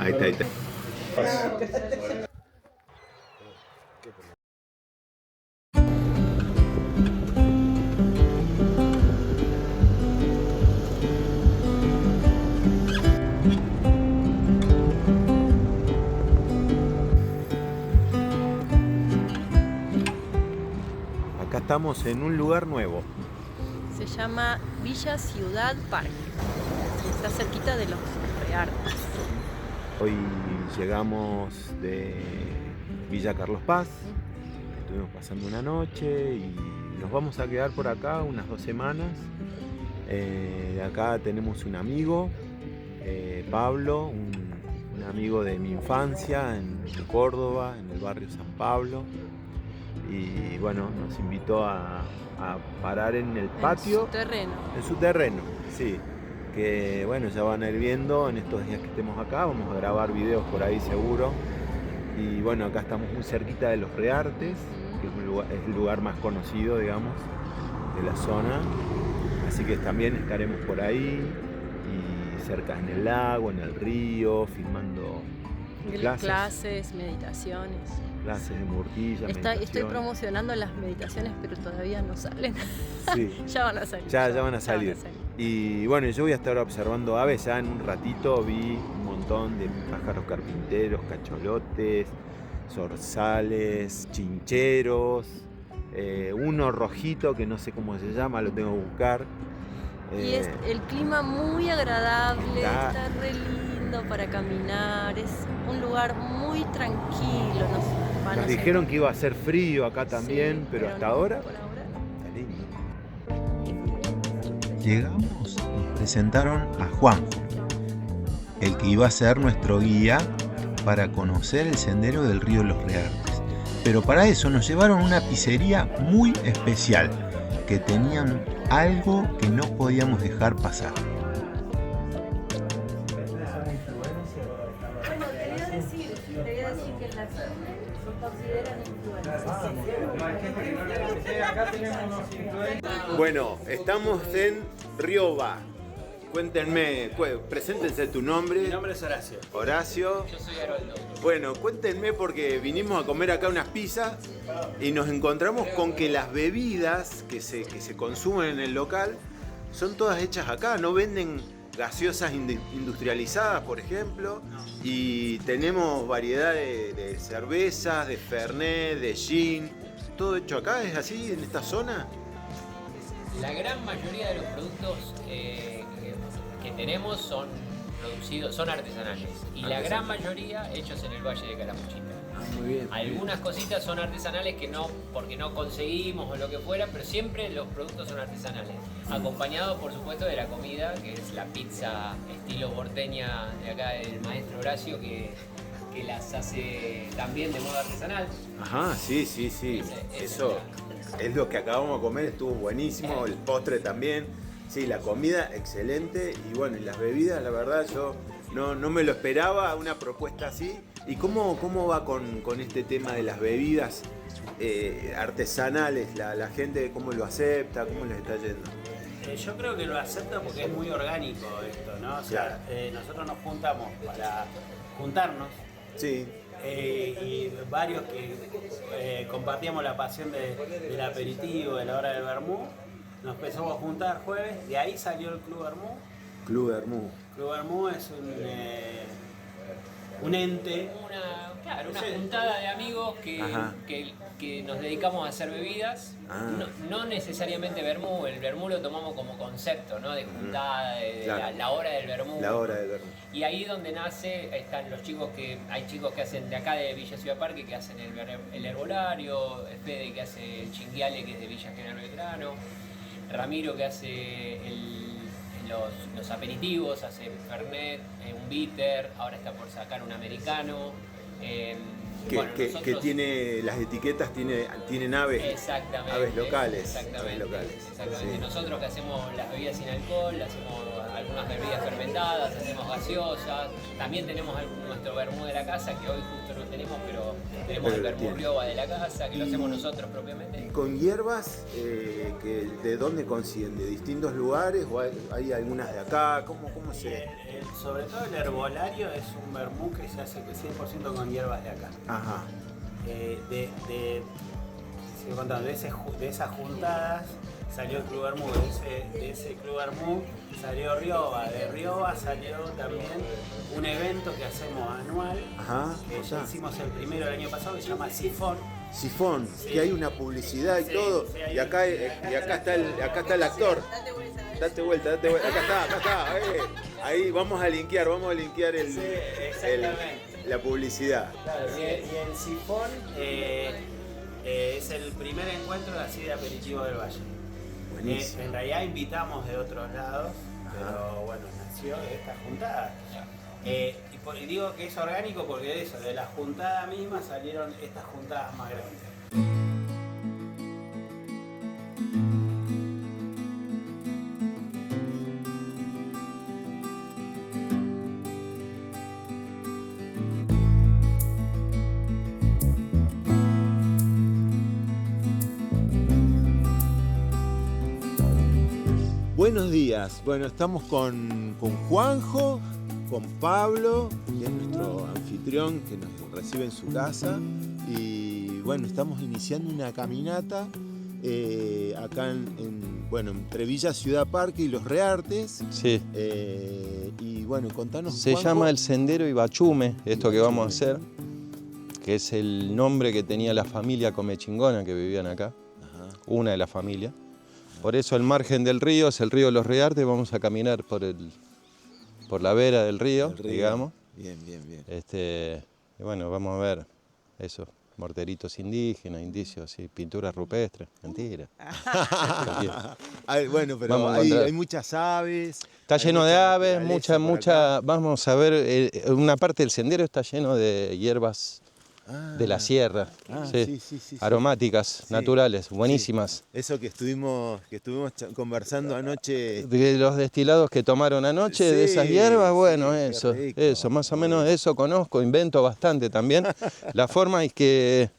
Ahí está, ahí está. Acá estamos en un lugar nuevo. Se llama Villa Ciudad Parque. Está cerquita de los Reartes. Hoy llegamos de Villa Carlos Paz. Estuvimos pasando una noche y nos vamos a quedar por acá unas 2 semanas. De acá tenemos un amigo, Pablo, un amigo de mi infancia en Córdoba, en el barrio San Pablo. Y bueno, nos invitó a parar en el patio. En su terreno, sí. Que bueno, ya van a ir viendo en estos días que estemos acá. Vamos a grabar videos por ahí seguro. Y bueno, acá estamos muy cerquita de los Reartes, que es el lugar más conocido, digamos, de la zona. Así que también estaremos por ahí y cerca en el lago, en el río, filmando clases, meditaciones. Clases de Murtilla, meditaciones. Estoy promocionando las meditaciones, pero todavía no salen. Sí. Ya van a salir. Ya van a salir. Y bueno, yo voy a estar observando aves. Ya en un ratito vi un montón de pájaros carpinteros, cacholotes, zorzales, chincheros, uno rojito que no sé cómo se llama, lo tengo que buscar. Y es el clima muy agradable, está re lindo para caminar, es un lugar muy tranquilo. Nos dijeron que iba a hacer frío acá también, sí, pero hasta no, ahora está lindo. Llegamos y presentaron a Juanjo, el que iba a ser nuestro guía para conocer el sendero del río Los Reartes. Pero para eso nos llevaron a una pizzería muy especial, que tenían algo que no podíamos dejar pasar. Bueno, quería decir que en la zona se consideran influencers. Bueno, estamos en Rioba. Cuéntenme, preséntense tu nombre. Mi nombre es Horacio. Horacio. Yo soy Haroldo. Bueno, cuéntenme porque vinimos a comer acá unas pizzas y nos encontramos con que las bebidas que se consumen en el local son todas hechas acá, no venden gaseosas industrializadas, por ejemplo, y tenemos variedad de cervezas, de fernet, de gin, todo hecho acá. ¿Es así en esta zona? La gran mayoría de los productos que tenemos son producidos, son artesanales, y la gran mayoría hechos en el Valle de Calamuchita. Muy bien. Algunas cositas son artesanales que no, porque no conseguimos o lo que fuera, pero siempre los productos son artesanales. Acompañados, por supuesto, de la comida, que es la pizza estilo porteña de acá del maestro Horacio, que las hace también de modo artesanal. Ajá, sí. Eso es lo que acabamos de comer, estuvo buenísimo, el postre también. Sí, la comida excelente y bueno, y las bebidas, la verdad yo no me lo esperaba, una propuesta así. ¿Y cómo va con este tema de las bebidas artesanales? La gente, ¿cómo lo acepta? ¿Cómo les está yendo? Yo creo que lo acepta porque es muy orgánico esto, ¿no? O sea, nosotros nos juntamos para juntarnos. Sí. Y varios que compartíamos la pasión del aperitivo, de la hora del vermú, nos empezamos a juntar jueves, de ahí salió el Club Vermú. Club Vermú. Club Vermú es un ente. Una juntada de amigos que nos dedicamos a hacer bebidas. No necesariamente vermú, el vermú lo tomamos como concepto, ¿no? De juntada, la hora del vermú. La hora del vermú. Y ahí donde nace, están los chicos hay chicos que hacen de acá de Villa Ciudad Parque, que hacen el herbolario, Fede que hace el chinguiale, que es de Villa General Belgrano, Ramiro que hace los aperitivos, hace fernet, un bitter, ahora está por sacar un americano. Que tiene las etiquetas, tienen aves. Exactamente. Aves locales. Exactamente. Aves locales. Exactamente. Sí. Nosotros que hacemos las bebidas sin alcohol, hacemos algunas bebidas fermentadas, hacemos gaseosas. También tenemos nuestro vermú de la casa, que hoy justo no tenemos, pero tenemos el vermú Rioja de la casa, que lo hacemos nosotros propiamente. ¿Con hierbas de dónde consiguen? ¿De distintos lugares o hay algunas de acá? ¿Cómo se...? Sobre todo el herbolario es un vermú que se hace 100% con hierbas de acá. Ajá. De esas juntadas salió el Club Vermú, de ese Club Vermú salió Rioja, de Rioja salió también un evento que hacemos anual, que ya hicimos el primero el año pasado, que se llama Sifón. Sifón, que hay una publicidad y todo, y acá está el actor. Date vuelta, acá está. Ahí vamos a linkear la publicidad. Claro, y el Sifón es el primer encuentro así de aperitivo del Valle. En realidad invitamos de otros lados, pero bueno, nació de esta juntada. Y digo que es orgánico porque de la juntada misma salieron estas juntadas más grandes. Buenos días. Bueno, estamos con Juanjo, con Pablo, que es nuestro anfitrión que nos recibe en su casa. Y bueno, estamos iniciando una caminata acá entre Villa Ciudad Parque y Los Reartes. Sí. Y bueno, contanos. Se Juanjo. llama el Sendero Ibachume, esto que vamos a hacer, que es el nombre que tenía la familia Comechingona que vivían acá, una de las familias. Por eso el margen del río es el río Los Reartes, vamos a caminar por la vera del río, digamos. Bien. Y bueno, vamos a ver eso, morteritos indígenas, indicios, así, pinturas rupestres, mentira. Bueno, pero hay muchas aves. Está lleno de aves, mucha. Vamos a ver, una parte del sendero está lleno de hierbas de la sierra, sí, aromáticas, naturales, buenísimas. Sí. Eso que estuvimos conversando anoche. De los destilados que tomaron anoche, de esas hierbas, bueno, eso, más o menos eso conozco, invento bastante también. La forma en que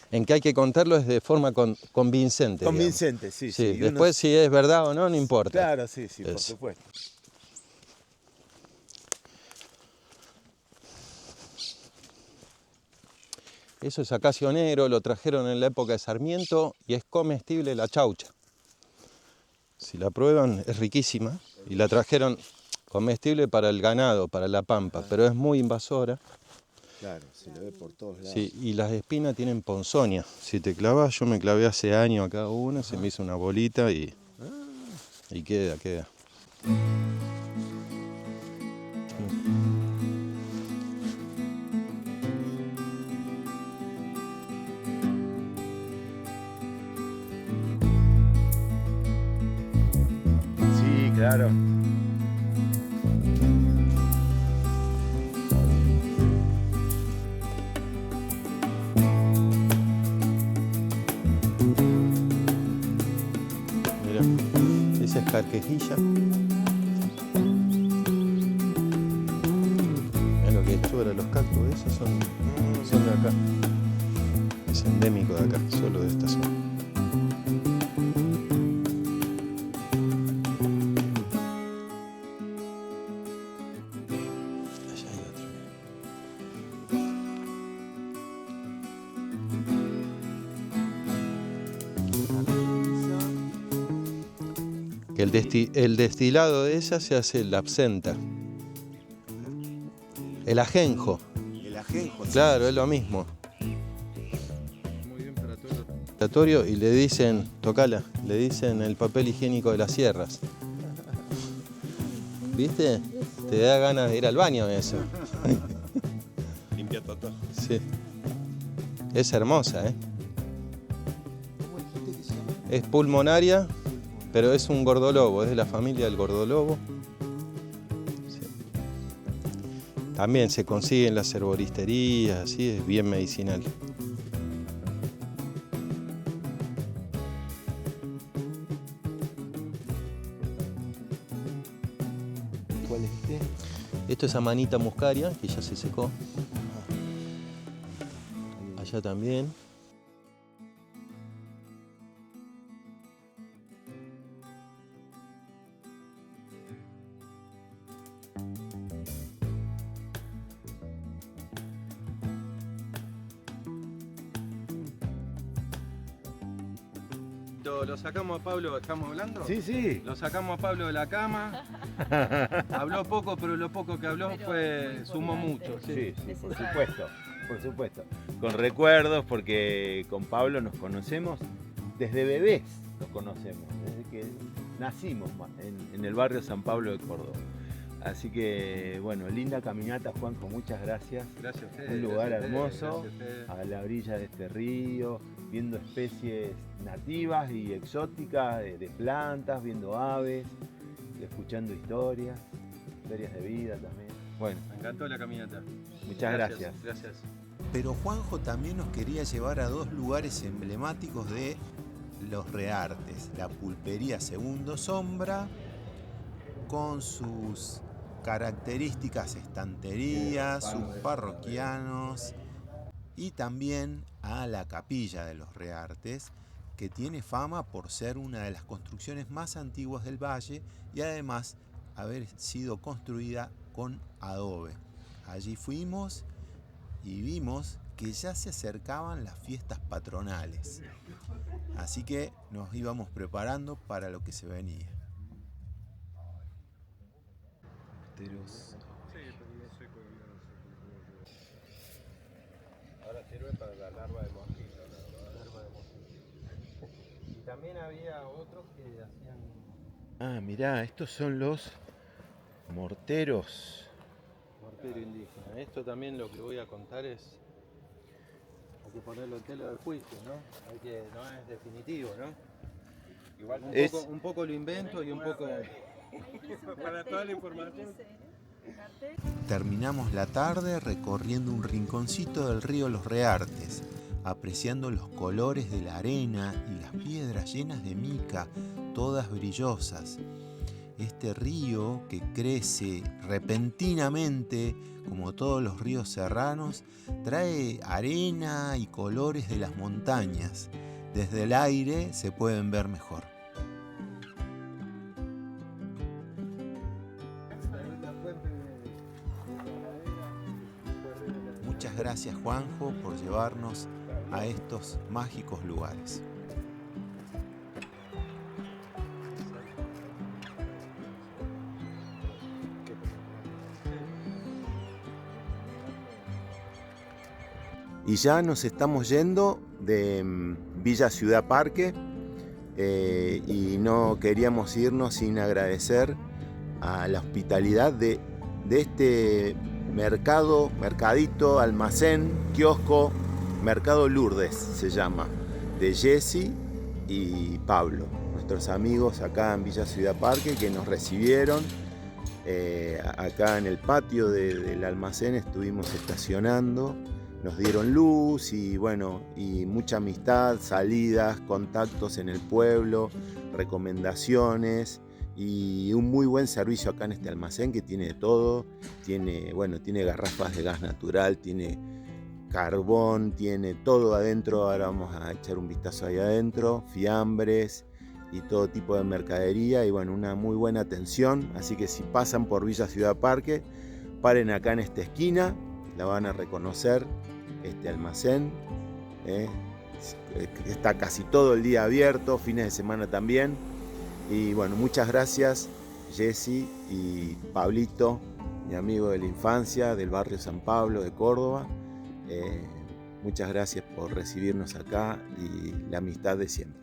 hay que contarlo es de forma convincente. Convincente, sí. Uno... Después si es verdad o no importa. Claro, sí, por supuesto. Eso es acacio negro, lo trajeron en la época de Sarmiento y es comestible la chaucha. Si la prueban es riquísima y la trajeron comestible para el ganado, para la pampa, pero es muy invasora. Claro, se lo ve por todos lados. Sí, y las espinas tienen ponzoña. Si te clavas, yo me clavé hace años a cada una, se me hizo una bolita y queda. Claro. Mira, esa es carquejilla. Es lo que chora los cactus, esos son de acá. Es endémico de acá, solo de esta zona. El destilado de ella se hace la absenta. El ajenjo. El ajenjo. Claro, es lo mismo. Muy bien para todo. Y le dicen, tocala, le dicen el papel higiénico de las sierras. ¿Viste? Te da ganas de ir al baño eso. Limpia todo. Sí. Es hermosa, ¿eh? Es pulmonaria. Pero es un gordolobo, es de la familia del gordolobo. Sí. También se consigue en las herboristerías, así, es bien medicinal. Esto es amanita muscaria, que ya se secó. Allá también. Lo sacamos a Pablo, ¿estamos hablando? Sí, sí. Lo sacamos a Pablo de la cama. Habló poco, pero lo poco que habló sumó mucho. Sí, sí, por supuesto, por supuesto. Con recuerdos, porque con Pablo nos conocemos desde bebés, nos conocemos, desde que nacimos en el barrio San Pablo de Córdoba. Así que, bueno, linda caminata, Juanjo, muchas gracias. Gracias a ustedes. Un lugar gracias hermoso, ustedes. a la orilla de este río, viendo especies nativas y exóticas de plantas, viendo aves, escuchando historias de vida también. Bueno, Me encantó la caminata. muchas gracias. Gracias. Pero Juanjo también nos quería llevar a dos lugares emblemáticos de Los Reartes, la pulpería Segundo Sombra, con sus características estanterías, sus parroquianos, y también a la capilla de Los Reartes, que tiene fama por ser una de las construcciones más antiguas del valle y además haber sido construida con adobe. Allí fuimos y vimos que ya se acercaban las fiestas patronales, así que nos íbamos preparando para lo que se venía. Ahora sirve para la larva de mosquito. Y también había otros que hacían... Ah, mirá, estos son los morteros. Mortero indígena. Esto también lo que voy a contar es... Hay que ponerlo en tela de juicio, ¿no? No es definitivo, ¿no? Igual un poco lo invento y un poco... Para toda la información. Terminamos la tarde recorriendo un rinconcito del río Los Reartes, apreciando los colores de la arena y las piedras llenas de mica, todas brillosas. Este río que crece repentinamente, como todos los ríos serranos, trae arena y colores de las montañas. Desde el aire se pueden ver mejor. Muchas gracias, Juanjo, por llevarnos a estos mágicos lugares. Y ya nos estamos yendo de Villa Ciudad Parque y no queríamos irnos sin agradecer a la hospitalidad de este mercadito, almacén, kiosco, Mercado Lourdes se llama, de Jessy y Pablo, nuestros amigos acá en Villa Ciudad Parque que nos recibieron. Acá en el patio del almacén estuvimos estacionando, nos dieron luz y bueno, y mucha amistad, salidas, contactos en el pueblo, recomendaciones y un muy buen servicio acá en este almacén que tiene de todo. Tiene garrafas de gas natural, tiene carbón, tiene todo adentro. Ahora vamos a echar un vistazo ahí adentro, fiambres y todo tipo de mercadería y bueno, una muy buena atención. Así que si pasan por Villa Ciudad Parque, paren acá en esta esquina, la van a reconocer, este almacén. Está casi todo el día abierto, fines de semana también. Y bueno, muchas gracias Jessy y Pablito, mi amigo de la infancia del barrio San Pablo de Córdoba. Muchas gracias por recibirnos acá y la amistad de siempre.